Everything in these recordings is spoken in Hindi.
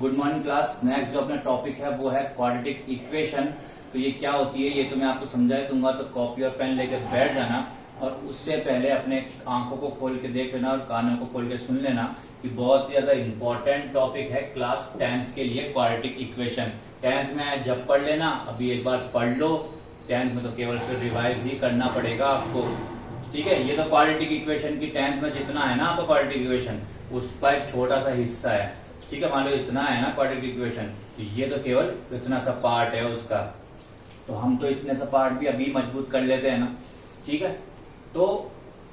Good morning class. नेक्स्ट जो अपना टॉपिक है वो है क्वाड्रेटिक इक्वेशन। तो ये क्या होती है ये तो मैं आपको समझा दूंगा, तो कॉपी और पेन लेकर बैठ जाना और उससे पहले अपने आंखों को खोल के देख लेना और कानों को खोल के सुन लेना कि बहुत ज्यादा इंपॉर्टेंट टॉपिक है क्लास 10th के लिए क्वाड्रेटिक इक्वेशन। 10th में जब पढ़ लेना, अभी एक बार पढ़ लो, 10th में तो केवल फिर रिवाइज ही करना पड़ेगा आपको। ठीक है, ये तो क्वाड्रेटिक इक्वेशन की 10th में जितना है ना आपको क्वाड्रेटिक इक्वेशन, उसका एक छोटा सा हिस्सा है। ठीक है, मान लो इतना है ना क्वाड्रेटिक इक्वेशन, तो ये तो केवल इतना सा पार्ट है उसका, तो हम तो इतने सा पार्ट भी अभी मजबूत कर लेते हैं ना। ठीक है, तो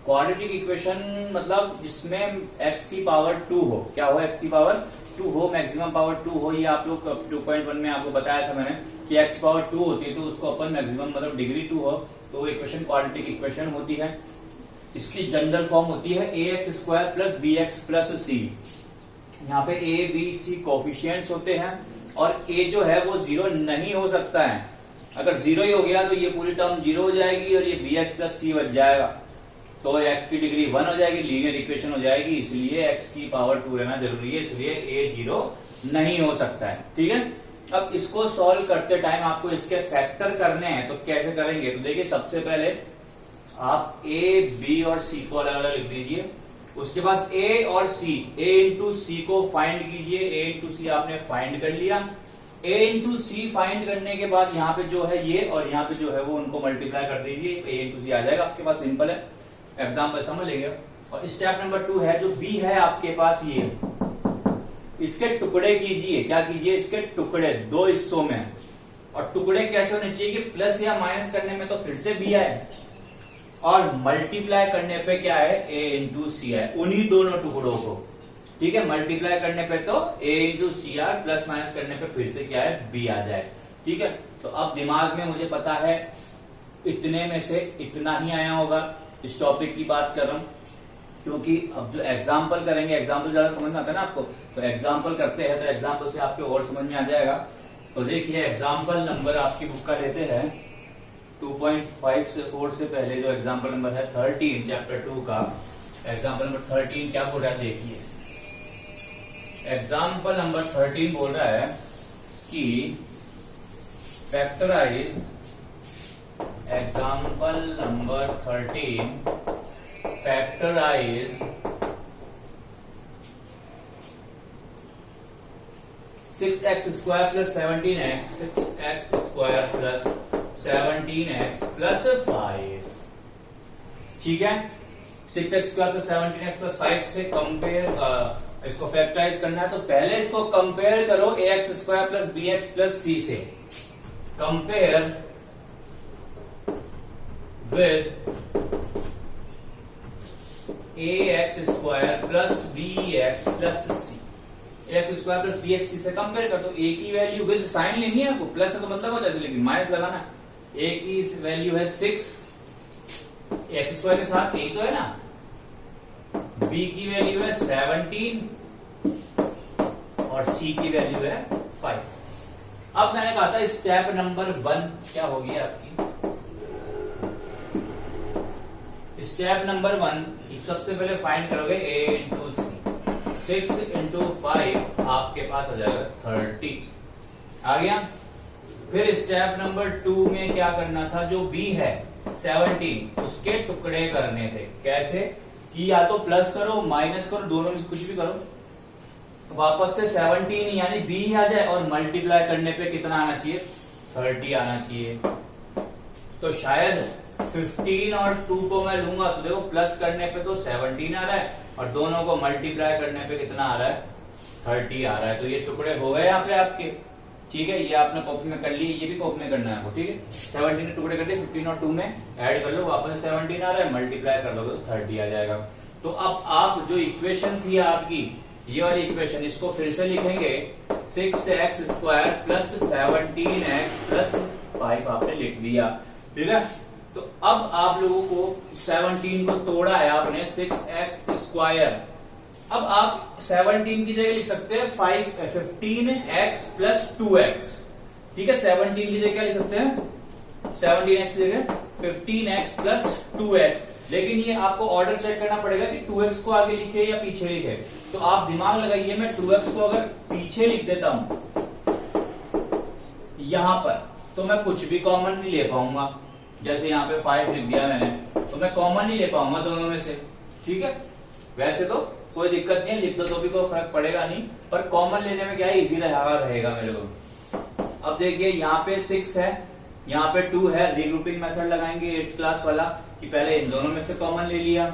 क्वाड्रेटिक इक्वेशन मतलब जिसमें x की पावर 2 हो। क्या हो? x की पावर 2 हो, मैक्सिमम पावर 2 हो। ये आप लोग 2.1 में आपको बताया था मैंने कि x की पावर 2 होती है तो उसको अपन मैक्सिमम मतलब डिग्री 2 हो तो वो इक्वेशन क्वाड्रेटिक इक्वेशन होती है। इसकी जनरल फॉर्म होती है ax² plus bx plus c। यहाँ पे a b c कोफिशिएंट्स होते हैं और a जो है वो 0 नहीं हो सकता है। अगर 0 ही हो गया तो ये पूरी टर्म 0 हो जाएगी और ये bx प्लस c बच जाएगा, तो x की डिग्री 1 हो जाएगी, लीनियर इक्वेशन हो जाएगी। इसलिए x की पावर 2 रहना जरूरी है, इसलिए a 0 नहीं हो सकता है। ठीक है, अब इसको सॉल्व करते टाइम आपको इसके फैक्टर करने हैं, तो कैसे करेंगे? तो देखिए, सबसे पहले आप a b और c को अलग अलग लिख दीजिए। उसके बाद a और c, a इंटू सी को फाइंड कीजिए। a इंटू सी आपने फाइंड कर लिया। a इंटू सी फाइंड करने के बाद यहाँ पे जो है ये और यहाँ पे जो है वो उनको मल्टीप्लाई कर दीजिए, a इंटू सी आ जाएगा आपके पास। सिंपल है, एग्जाम्पल समझ लेंगे। और स्टेप नंबर 2 है जो b है आपके पास, ये इसके टुकड़े कीजिए। क्या कीजिए? इसके टुकड़े 2 हिस्सों में। और टुकड़े कैसे होने चाहिए कि प्लस या माइनस करने में तो फिर से b आए और मल्टीप्लाई करने पे क्या है? a इंटू सी है, उन्हीं दोनों टुकड़ों को। ठीक है, मल्टीप्लाई करने पे तो a into C R, plus minus करने पे फिर से क्या है? b आ जाए। ठीक है, तो अब दिमाग में मुझे पता है इतने में से इतना ही आया होगा। इस टॉपिक की बात कर रहा हूं क्योंकि अब जो एग्जाम्पल करेंगे, एग्जाम्पल ज्यादा समझ में आता है ना आपको, तो एग्जाम्पल करते हैं तो एग्जाम्पल से आपको और समझ में आ जाएगा। तो देखिए, एग्जाम्पल नंबर आपकी बुक का लेते हैं 2.5 से 4 से पहले जो एग्जाम्पल नंबर है 13 चैप्टर 2 का। एग्जाम्पल नंबर 13 क्या बोल रहा है? देखिए, एग्जाम्पल नंबर 13 बोल रहा है कि factorise, example number 13 factorise 6x² plus 17x, 6x² plus 17x plus 5। ठीक है, 6x² प्लस 17x प्लस 5 से कंपेयर, इसको फैक्टराइज करना है तो pहले इसको कंपेयर करो ax² plus bx plus c से। Compare with ax² plus bx plus c। ax² plus bx c से कंपेयर कर, तो a की वैल्यू विद साइन लेनी है आपको, प्लस है तो मतलब हो जाए, लेकिन माइनस लगाना है। a की वैल्यू है 6, x² के साथ a तो है ना, b की वैल्यू है 17 और c की वैल्यू है 5। अब मैंने कहा था स्टेप नंबर 1 क्या होगी आपकी? स्टेप नंबर 1 सबसे पहले फाइंड करोगे a इंटू सी। 6 इंटू 5 आपके पास हो जाएगा 30। आ गया? फिर स्टेप नंबर 2 में क्या करना था? जो b है 17, उसके टुकड़े करने थे। कैसे? कि या तो प्लस करो, माइनस करो, दोनों में से कुछ भी करो, वापस से 17 यानी b आ जाए और मल्टीप्लाई करने पे कितना आना चाहिए? 30 आना चाहिए। तो शायद 15 और 2 को मैं लूंगा तो देखो प्लस करने पे तो 17 आ रहा है और दोनों को मल्टीप्लाई करने पे कितना आ रहा है? 30 आ रहा है। तो ये टुकड़े हो गए यहाँ पे आपके। ठीक है, ये आपने कॉपी में कर लिए, ये भी कॉपी में करना है आपको। ठीक है, 17 टुकड़े कर दिए, 15 और 2 में ऐड कर लो, वापस 17 आ रहा है, मल्टीप्लाई कर लोगे तो 30 आ जाएगा। तो अब आप जो इक्वेशन थी आपकी, ये वाली इक्वेशन, इसको फिर से लिखेंगे 6x² प्लस 17x प्लस 5 आपने लिख दिया। ठीक है, तो अब आप लोगों को 17 को तोड़ा है आपने 6x²। अब आप 17 की जगह लिख सकते हैं 15x प्लस 2x। ठीक है, 17 की जगह क्या लिख सकते हैं? 17x की जगह 15x प्लस 2x। लेकिन ये आपको ऑर्डर चेक करना पड़ेगा कि 2x को आगे लिखे या पीछे लिखे। तो आप दिमाग लगाइए, मैं 2x को अगर पीछे लिख देता हूं यहां पर, तो मैं कुछ भी कॉमन नहीं ले पाऊंगा। जैसे यहाँ पे 5 लिख दिया मैंने, तो मैं कॉमन नहीं ले पाऊंगा दोनों में से, ठीक है। वैसे तो कोई दिक्कत नहीं है, लिख दो तो भी कोई फर्क पड़ेगा नहीं, पर कॉमन लेने में क्या है, इजी रहेगा मेरे को। अब देखिए यहाँ पे 6 है, यहाँ पे 2 है, रीग्रुपिंग मेथड लगाएंगे 8th क्लास वाला, कि पहले इन दोनों में से कॉमन ले लिया,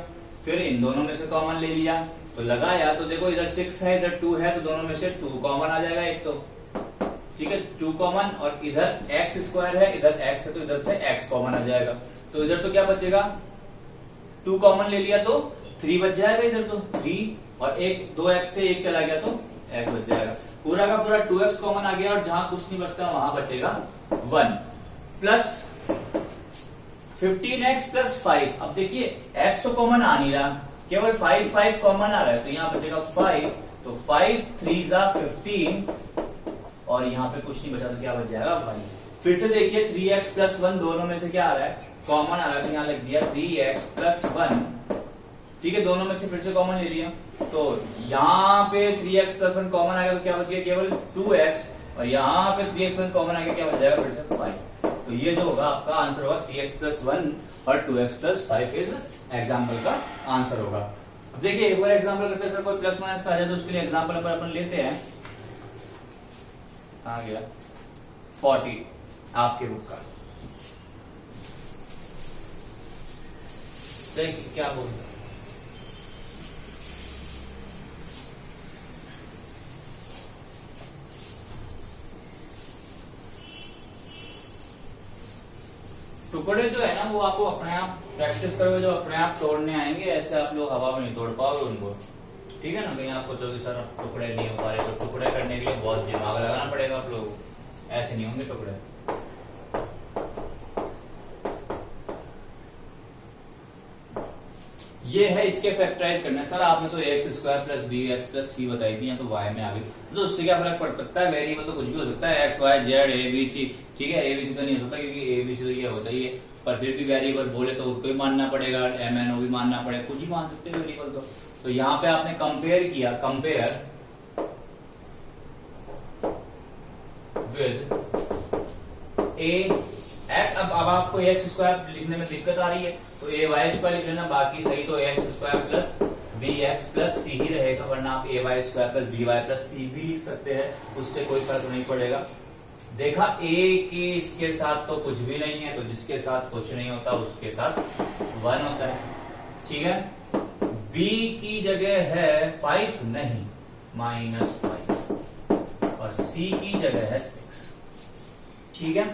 फिर इन दोनों में से कॉमन ले लिया, तो लगाया तो देखो इधर 6 है इधर 2 है, तो दोनों में से 2 कॉमन आ जाएगा एक, तो ठीक है 2 कॉमन, और इधर x स्क्वायर है इधर x है, तो इधर से x कॉमन आ जाएगा। तो इधर तो क्या बचेगा, 2 कॉमन ले लिया तो 3 बच जाएगा, इधर तो 3 और 2x से 1 चला गया तो x बच जाएगा। पूरा का पूरा 2x कॉमन आ गया, और जहां कुछ नहीं बचता वहां बचेगा 1 प्लस 15x प्लस 5। अब देखिए x तो कॉमन आ नहीं रहा, केवल 5 कॉमन आ रहा है, तो यहाँ बचेगा 5, तो 5 3 जा 15, और यहाँ पे कुछ नहीं बचा तो क्या बच जाएगा 1। फिर से देखिए 3x प्लस 1 दोनों में से क्या आ रहा है, कॉमन आ रहा है, तो यहाँ लिख दिया 3x प्लस 1, ठीक है, दोनों में से फिर से कॉमन ले लिया, तो यहाँ पे 3x प्लस 1 कॉमन आएगा तो क्या बच गया केवल 2x, और यहाँ पे 3x प्लस कॉमन आएगा क्या बच जाएगा फिर से 5। तो ये जो होगा आपका आंसर होगा 3x प्लस 1 और 2x प्लस 5 इज एग्जाम्पल का आंसर होगा। अब देखिए एक बार एग्जाम्पल करते हैं, सर कोई प्लस माइनस का आ जाए तो उसके लिए एग्जाम्पल नंबर अपन लेते हैं, आ गया 40 आपके बुक का, देखिए क्या बोलते हैं, टुकड़े जो है ना वो आपको अपने आप प्रैक्टिस करोगे, जो अपने आप तोड़ने आएंगे, ऐसे आप लोग हवा में नहीं तोड़ पाओगे उनको, ठीक है ना। कहीं आप सोचोगे सर टुकड़े नहीं हो पा रहे, तो टुकड़े करने के लिए बहुत दिमाग लगाना पड़ेगा आप लोगों को, ऐसे नहीं होंगे टुकड़े। ये है इसके फैक्टराइज करने। सर आपने तो x square plus b x plus c बताई थी, या तो वाई में आ गई, तो उससे क्या फर्क पड़ सकता है, वेरिएबल तो कुछ भी हो सकता है, X Y Z A B C, ठीक है। ए बी सी तो नहीं हो सकता क्योंकि ए बी सी तो ये होता ही है, पर फिर भी वेरिएबल बोले तो उसको भी मानना पड़ेगा, एम एन ओ भी मानना पड़ेगा, कुछ ही मान सकते हैं वेरिएबल तो यहाँ पे आपने कंपेयर किया, कंपेयर विद ए, अब आपको एक्स स्क्वायर लिखने में दिक्कत आ रही है तो ए वाई स्क्वायर लिख लेना, बाकी सही तो x square plus b x plus c ही रहेगा, वरना आप a y square plus b y plus c भी लिख सकते हैं, उससे कोई फर्क नहीं पड़ेगा। देखा ए के इसके साथ तो कुछ भी नहीं है, तो जिसके साथ कुछ नहीं होता उसके साथ 1 होता है, ठीक है। बी की जगह है 5 नहीं -5, और सी की जगह है 6, ठीक है।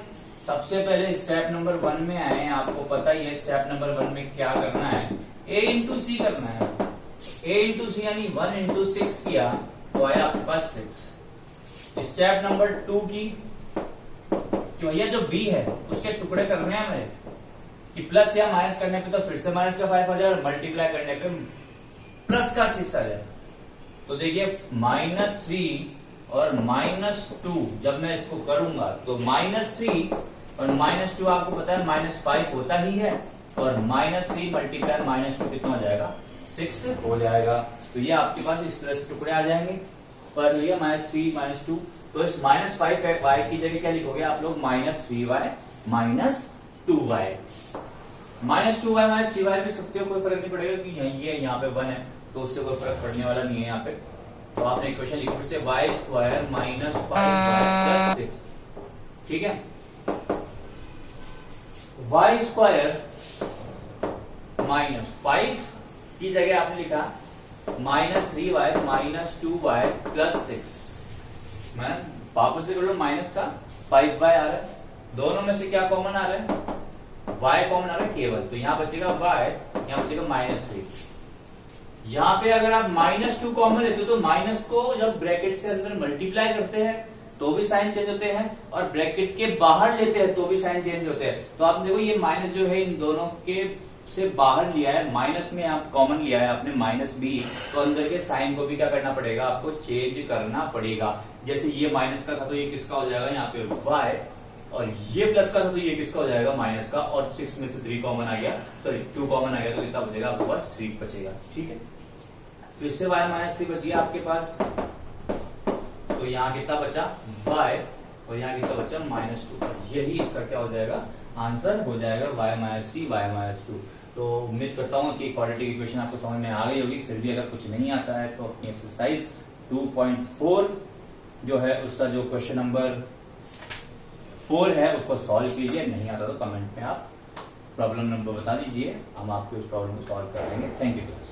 सबसे पहले स्टेप नंबर 1 में आए, आपको पता ही है स्टेप नंबर 1 में क्या करना है, a इंटू सी करना है। a इंटू सी यानी 1 इंटू 6 किया तो आया आपके पास 6। स्टेप नंबर 2 की कि भैया जो b है उसके टुकड़े करने हैं मेरे, कि प्लस या माइनस करने पे तो फिर से माइनस का 5 आ जाए, और मल्टीप्लाई करने पे प्लस का 6 आ जाए। तो देखिए -3 और -2 जब मैं इसको करूंगा तो -3 और -2 आपको पता है -5 होता ही है, और -3 मल्टीप्लाई -2 कितना हो जाएगा 6 हो जाएगा। तो ये आपके पास इस तरह से टुकड़े आ जाएंगे, पर ये -3 -2, तो इस -5 y की जगह क्या लिखोगे आप लोग, -3y -2y, -2y -3y लिख सकते हो, कोई फर्क नहीं पड़ेगा कि ये यहाँ पे 1 है तो उससे कोई फर्क पड़ने वाला नहीं है यहाँ पे। तो आपने इक्वेशन लिखी फिर से y स्क्वायर -5y + 6, ठीक है। y स्क्वायर -5 की जगह आपने लिखा -3y -2y + 6। मैं वापस से कर लो, माइनस का 5y आ रहा है, दोनों में से क्या कॉमन आ रहा है, y कॉमन आ रहा है केवल, तो यहाँ बचेगा y, यहाँ बचेगा -3। यहाँ पे अगर आप -2 कॉमन लेते हो तो माइनस को जब ब्रैकेट से अंदर मल्टीप्लाई करते हैं तो भी साइन चेंज होते हैं, और ब्रैकेट के बाहर लेते हैं तो भी साइन चेंज होते हैं। तो आप देखो ये माइनस जो है इन दोनों के से बाहर लिया है, माइनस में आप कॉमन लिया है आपने -b, तो अंदर के साइन को भी क्या करना पड़ेगा, आपको चेंज करना पड़ेगा। जैसे ये माइनस का था तो ये किसका हो जाएगा, यहाँ पे y, और ये प्लस का था तो ये किसका हो जाएगा, माइनस का, और 6 में से 3 कॉमन आ गया, सॉरी 2 कॉमन आ गया तो कितना बचेगा आपके पास, 3 बचेगा। ठीक है, फिर से y माइनस 3 बच गया आपके पास, तो यहाँ कितना बचा y, और यहाँ कितना बचा -2। यही इसका क्या हो जाएगा, आंसर हो जाएगा y माइनस 3 y माइनस 2। तो उम्मीद करता हूँ कि क्वाड्रेटिक इक्वेशन आपको समझ में आ गई होगी। फिर भी अगर कुछ नहीं आता है तो अपनी एक्सरसाइज 2.4 जो है उसका जो क्वेश्चन नंबर 4 है उसको सॉल्व कीजिए। नहीं आता तो कमेंट में आप प्रॉब्लम नंबर बता दीजिए, हम आपको इस प्रॉब्लम को सॉल्व कर देंगे। Thank you class.